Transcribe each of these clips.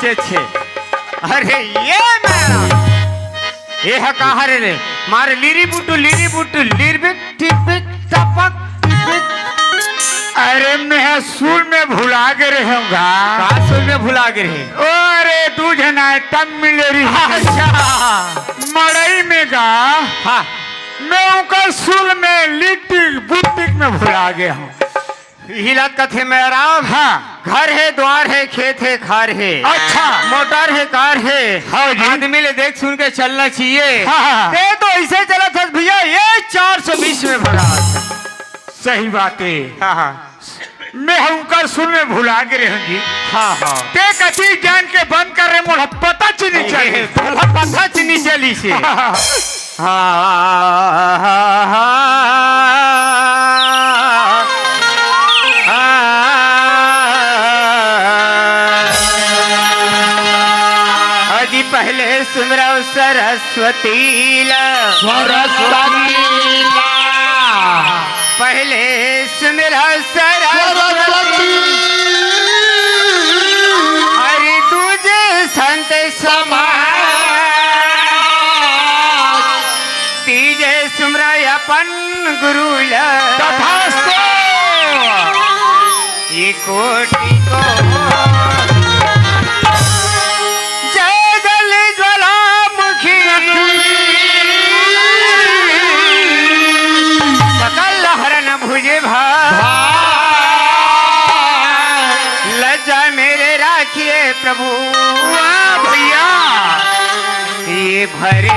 अच्छे अच्छे। अरे ये मेरा ये है कहा रे मारे लीरी बुटू लीरबिक टिपिक टपक टिपिक। अरे मैं सुर में भुला के रहूंगा। कहा सुर में भुला गए रहे? अरे तू जना तब मिले रही। अच्छा मड़ई में गा। हाँ मैं उनका सुर में लिटिक बुटिक में भुला गया हूँ। हिलत कथे में राम। हाँ घर है द्वार है खेत है खार है। अच्छा मोटर है कार है। हाँ जी। आदमी ले देख सुन के चलना चाहिए। हाँ। ते तो ऐसे चला था भैया ये 420 में भरा। सही बात है। हाँ हाँ मैं उनका सुर में भुला के रहूंगी। हाँ हाँ ते कति जान के बंद कर रहे मोड़ा पता चली चली। पता चली चली से। हाँ। अजी पहले सुमरा सरस्वती पहले सुमरा सरस्वती हरि दूजे संत समाज तीजे सुमरा अपन गुरु तथास्तु। ये कोटि को जय जल ज्वालामुखी सकल हरण भुजे लज्जा मेरे राखिए प्रभु। वाह भैया ये भरे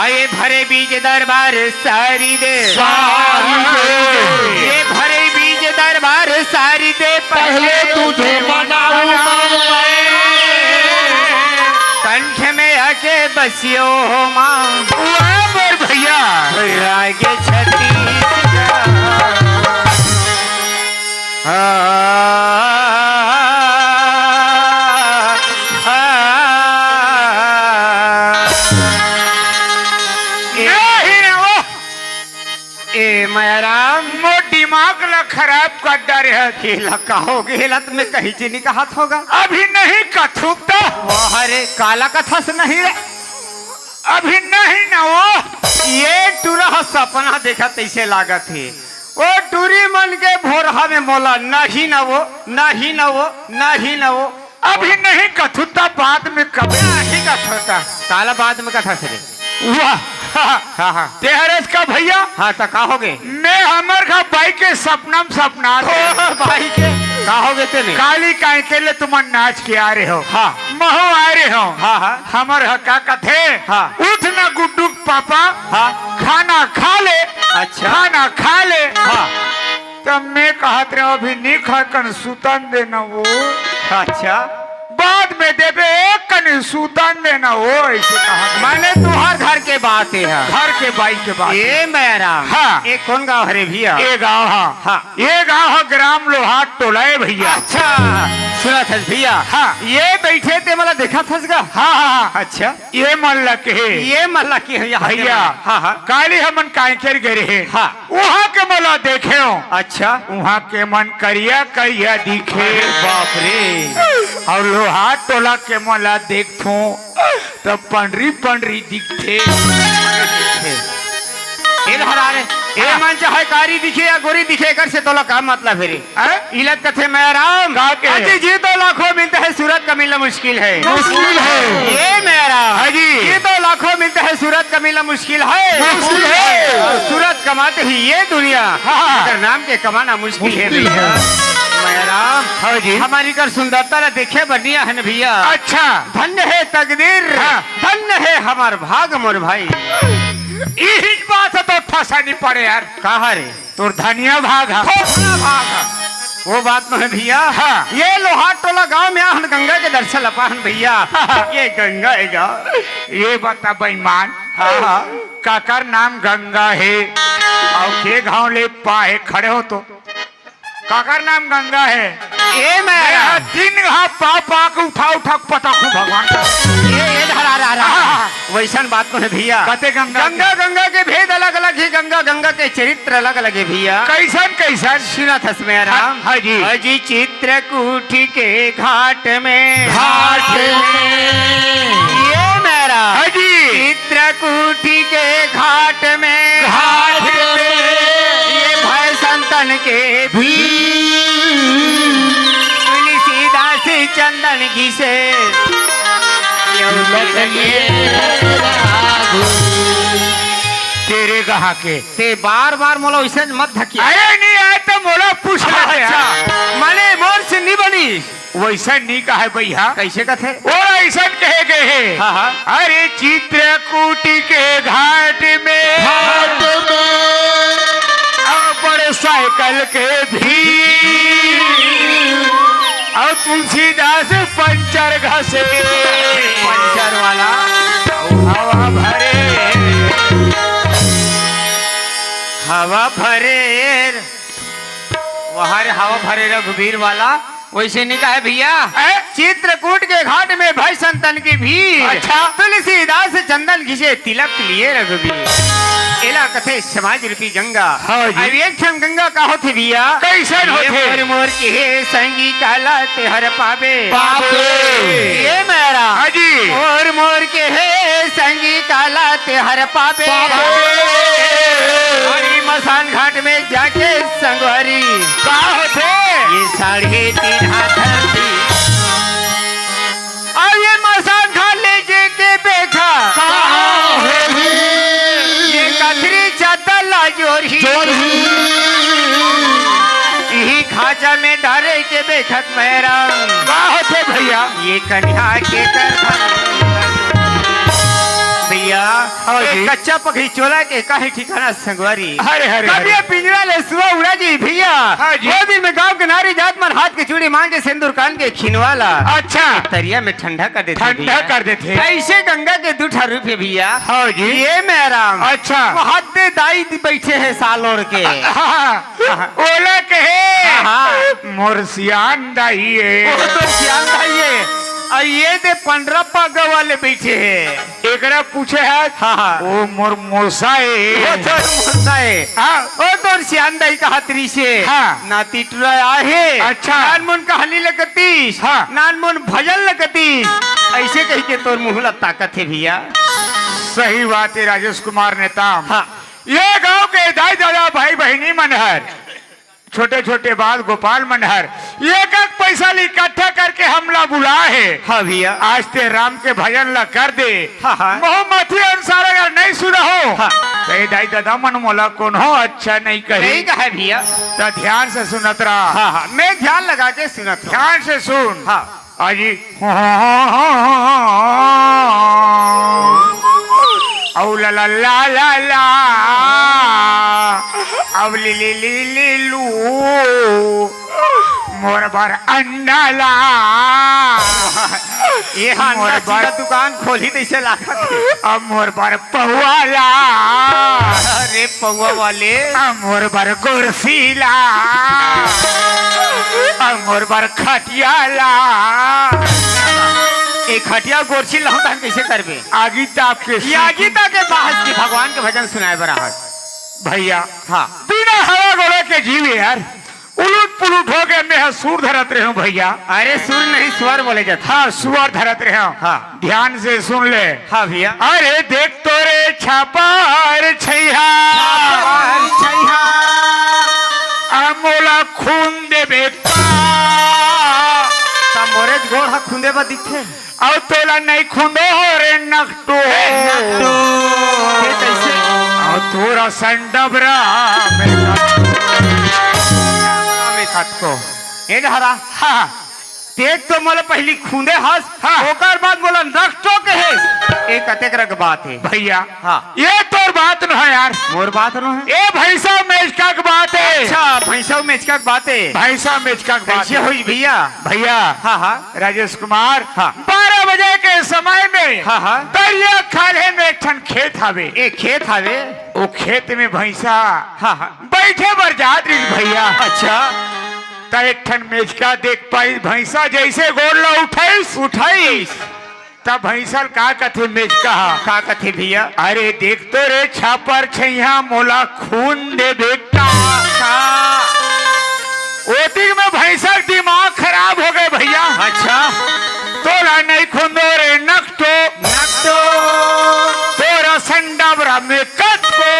आए भरे बीज दरबार सारी दे ये भरे बीज दरबार सारी दे पहले तुझे मनाऊं कंठ में आके बसियो हो माँ। वाह मेरे भैया रागे दिमाग ला खराब कर डर है। खेला कहोगे हिलत में कहीं चीनी का हाथ होगा। अभी नहीं कथुकता। अरे काला कथा से नहीं रे अभी नहीं ना वो ये टूरा सपना देखा तैसे लागत है। वो टूरी मन के भोरहा में मोला नहीं न वो नहीं न वो नहीं न वो अभी नहीं कथुता बाद में कभी नहीं कथा काला बाद में कथा से रे। वाह हाँ हाँ तेहरस का भैया हाँ तो कहोगे मैं हमर का बाई के सपना सपना भाई के कहोगे तेने काली काहे के लिए तुम नाच के आ रहे हो। हाँ महो आ रहे हो। हाँ हाँ हमर का कथे हाँ उठ ना गुड्डू पापा हाँ खाना खा ले। अच्छा खाना खा ले। हाँ तब मैं कहत रहे अभी नहीं खाकर सुतन देना वो अच्छा बाद में देवे एक कनी सुतन देना वो ऐसे कहा। माने तुहार घर के बात है घर के बाई के बात ये मेरा हाँ ये कौन गाँव हरे भैया ये गाँव हाँ ये गाँव है ग्राम लोहार टोला है भैया। अच्छा सुना था भैया हाँ ये बैठे थे मतलब देखा था हाँ हाँ अच्छा ये मल्लक है ये मल्ला की है भैया। हाँ हाँ काली हमन कांकर गए है। हाँ वहाँ के मला देखे हो। अच्छा वहाँ के मन करिया करिया दिखे बाप रे और लोहार टोला के मला देखो तो पंडरी पंडरी दिखते। ये हरा रे ये मन चाहे कारी दिखे या गोरी दिखे कर से तोला का मतलब है रे इलत कथे मैं राम अजी जी तो लाखों मिलते हैं सूरत का मिलना मुश्किल है मुश्किल है ये मेरा हाजी ये तो लाखों मिलते हैं सूरत का मिलना मुश्किल है मुश्किल है। और सूरत कमाते ही ये दुनिया अगर नाम के कमाना मुश्किल है भैया मैं राम हाजी हमारी कर सुंदरता ला देखे बढ़िया है न भैया। अच्छा धन्य है तकदीर धन्य है हमार भाग मोर भाई। यही बात है तो फंसा नहीं पड़े यार। कहा रे तो धनिया भाग है भाग वो बात तो है भैया। हाँ। ये लोहार टोला गांव में आहन गंगा के दर्शन अपाहन भैया। ये गंगा है गाँव ये बता बेईमान। हाँ काकर नाम गंगा है और के गाँव ले पाए खड़े हो तो काकर नाम गंगा है। ये मैं दिन हाँ पा पा के उठा उठा पता खूब भगवान ये धरा रहा हाँ। वही वैसा बात को है भैया। कते गंगा गंगा गंगा के भेद अलग अलग है, गंगा गंगा के चरित्र अलग अलग है भैया। कैसन कैसन सुना था मेरा राम। हाँ जी। अजी चित्रकूट के घाट में ये मेरा हाजी चित्रकूट के घाट में ये भय संतन के भी तुलसीदास चंदन घिसे तेरे कहा के ते बार बार मोला वैसे मत धकिया। अरे नहीं आए तो मोला पूछ अच्छा मने मोर से नहीं बनी वैसा नहीं कहा भैया। कैसे कथे और ऐसा कहे गए है। हाँ हाँ अरे चित्रकूट के घाट में बड़े साइकिल के भी और तुलसीदास पंचर घसे पंचर वाला हवा भरे हवा भरे वहां हवा भरे रघुवीर वाला वैसे नहीं कहा भैया। चित्रकूट के घाट में भाई संतन की भीड़ अच्छा तुलसीदास चंदन घिसे तिलक लिए रघुवीर एला कथे समाज रूपी गंगा। हाँ जी। अब एक क्षण गंगा का होते भैया कैसन होते मोर मोर के हे संगी काला तेहर पावे ये मेरा हाजी मोर मोर के हे संगी काला तेहर पावे हरी मसान घाट में जाके संगवारी का होते ये 3.5 हाथ थी अब ये मसान घाट ले के बेखा ये कथरी चादर ला जोरी यही खाचा में डारे के बेखत मेरा का होते भैया। ये कन्या के कर भैया जी। कच्चा पकड़ी चोला के काहे ठिकाना संगवारी हरे हरे कभी ये पिंजरा ले सुबह उड़ा जी भैया। हाँ जी। वो दिन में गांव के नारी जात मन हाथ के चूड़ी मांग के सिंदूर कान के खिनवाला अच्छा तरिया में ठंडा कर देते ठंडा कर देते ऐसे गंगा के 2 रुपये भैया। हाँ जी। ये मेरा अच्छा वो हाथ दे दाई बैठे हैं साल ओढ़ के ओला कहे हाँ। मुर्सियान दाई वो तो श्याम भाई है और ये दे 15 पग वाले बैठे हैं एकरा पूछे है हाँ ओ मोर मोसाए वो तो मुर्दा है हाँ ओ तो श्याम दाई का हतरी से हाँ। नाती टुरा आहे अच्छा। नानमुन कहानी लगतीस हाँ। नानमुन भजन लगतीस ऐसे कही के तोर मुहला ताकत है भैया। सही बात है राजेश कुमार नेताम। हाँ ये गांव के दाई दादा भाई बहनी मनहर छोटे छोटे बाल गोपाल मनहर एक एक पैसा इकट्ठा करके हमला बुला है। हाँ भैया आज ते राम के भजन ला कर दे हाँ हाँ। मोहम्मदी अनुसार अगर नहीं सुना हो हाँ। तो दाई दादा मन मोला कौन हो अच्छा नहीं कही नहीं कहा भैया। तो ध्यान से सुनत रहा। हाँ हाँ मैं ध्यान लगा के सुनत हूँ। ध्यान से सुन हाँ अजी औ ला ला ला ला ला अब ली ली ली ली लू मोर बार अंडा ला ये मोर बार दुकान खोली तैसे लाखा अब मोर बार पहुआ ला अरे पौवा वाले अब मोर बार कुर्सी ला अब मोर बार खटिया ला एक खटिया गोरछी लहता कैसे करबे आगी ताप के गीता के बाहर की भगवान के भजन सुनाए बराबर भैया हाँ बिना हवा गोले के जीव यार उलूट पुलूट हो गए मैं सूर धरत रहे हूँ भैया। अरे सुर नहीं स्वर बोले जाते हाँ सुअर धरत रहे हूँ। हाँ ध्यान से सुन ले। हाँ भैया अरे देख तो रे छापार छैहा मोला खून देबे का मोरे गोड़ खुंदे बा दिखे और तोला नहीं खूंदो हो रे नकटो कैसे और तोरा संडबरा को ए हरा हाँ देख तो मोला पहली खूंदे हंस हाँ। ओकर बाद बोला नकटो के है एक कतेक रक बात है भैया। हाँ ये तोर बात न है यार मोर बात न है ये भैंसा मेचका की बात है। अच्छा भैंसा मेचका की बात है भैंसा मेचका की बात कैसे हुई भैया भैया। हाँ हाँ राजेश कुमार हाँ 12 बजे के समय में हाँ हाँ दरिया खाले में एक ठन खेत हवे एक खेत हवे वो खेत में भैंसा हाँ हाँ बैठे बर जात रही भैया। अच्छा तो एक ठन मेचका देख पाई भैंसा जैसे गोड़ ला उठाईस तब भैंसल का कथे मेज कहा का कथे भैया? अरे देख तो रे छापर छैया मोला खून दे बेटा ओतिक में भैंसा दिमाग खराब हो गए भैया। अच्छा तोरा नहीं खुंदो रे नकटो तोरा संडबरा में कट को।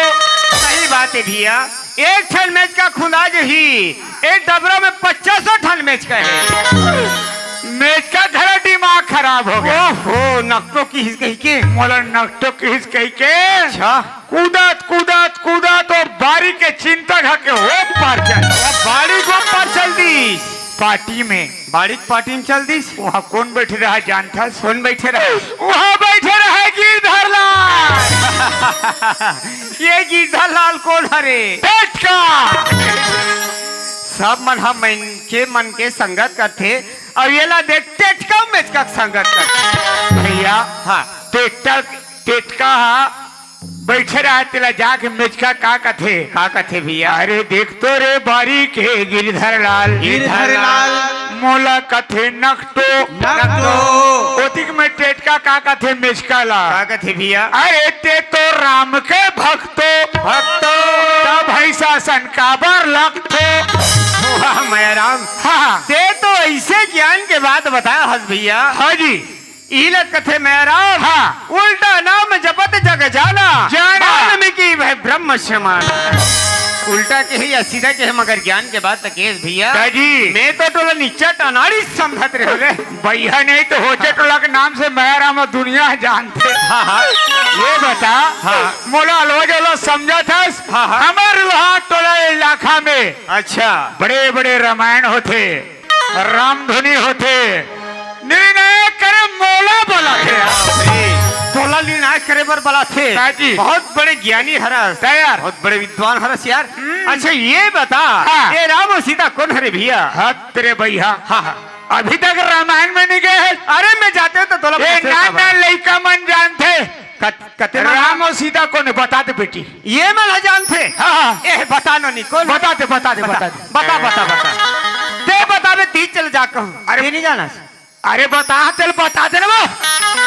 सही बात है भैया, एक ठन मैच का खुदा ही एक डबरा में 50 ठन मैच का है। मेज का घर दिमाग खराब हो गया। ओहो नकटो की हिस कही के मोला नकटो की हिस कही के अच्छा कूदत और बारी के चिंता के हो पार चल बाड़ी को पर चल दी पार्टी में बाड़ी पार्टी में चल दी। वहाँ कौन बैठे रहा जानता? कौन बैठे रहे? वहाँ बैठे रहे गिरधर लाल। ये गिरधर लाल कौन हरे? टेटका। सब मन के संगत करते और ये ला देख टेटका मैच का संगत करते भैया। हाँ टेटका बैठे रहा तेला जाके मेचका का कथे भैया? अरे देख तो रे बारी के गिरधर लाल मोला कथे नकटो ओतिक में टेटका का कथे मेचका ला का कथे भैया? अरे ते तो राम के भक्तो तब भैसा सनकाबर लगतो। वाह मैं राम। हाँ ते तो ऐसे ज्ञान के बात बताया हस भैया। हाँ जी इलत कथे मैं राम। हाँ उल्टा नाम जपत जग जाना वाल्मीकि वह ब्रह्म समान। उल्टा के ही या सीधा के है मगर ज्ञान के बात केस भैया जी मैं तो टोला नीचा टनाड़ी समझत रहे रे भैया नहीं तो होचे टोला के नाम से मैं राम दुनिया जानते। हाँ ये बता हाँ मोला लो समझा था हाँ हमारे वहाँ टोला इलाका में अच्छा बड़े बड़े रामायण होते रामधुनी होते निर्णय करे मोला बोला थे टोला निर्णय करे बर बला थे जी बहुत बड़े ज्ञानी हरस यार बहुत बड़े विद्वान हरस यार। अच्छा ये बता हाँ। ये राम और सीता कौन हरे भैया? हाँ तेरे भैया हाँ अभी तक रामायण में नहीं गए हैं। अरे मैं जाते हो तो तोला नाना लड़का मन जानते कते राम और सीता कौन है बता दे बेटी। ये मैं जानते हाँ ए बता नो निकोल बता दे बता ते बता बे तीज चल जा कहूँ। अरे नहीं जाना? अरे बता चल बता दे वो।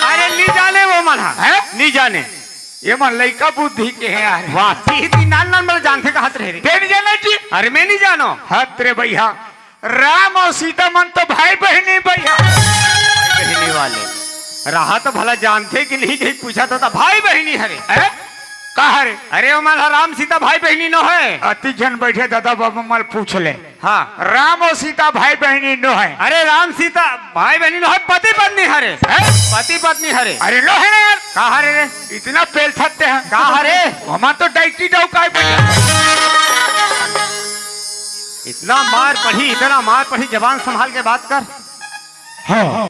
अरे नहीं जाने वो मन है नहीं जाने ये मन लड़का बुद्धि के है यार। वाह तीन नान जानते कहा रहे नहीं जाना जी। अरे मैं नहीं जानो। हाँ तेरे भैया राम और सीता मन तो भाई बहनी भैया बहनी वाले रहा तो भला जानते कि नहीं कहीं पूछा था भाई बहनी हरे कहा रे? अरे वो माल राम सीता भाई बहनी नो है। अति जन बैठे दादा बाबा मल पूछ ले। हाँ राम और सीता भाई बहनी नो है। अरे राम सीता भाई बहनी नो है पति पत्नी हरे पति पत्नी हरे। अरे नो है ना यार कहा रे इतना पेल थकते हैं कहा रे हमार तो डाइटी जाओ का इतना मार पढ़ी जबान संभाल के बात कर। हाँ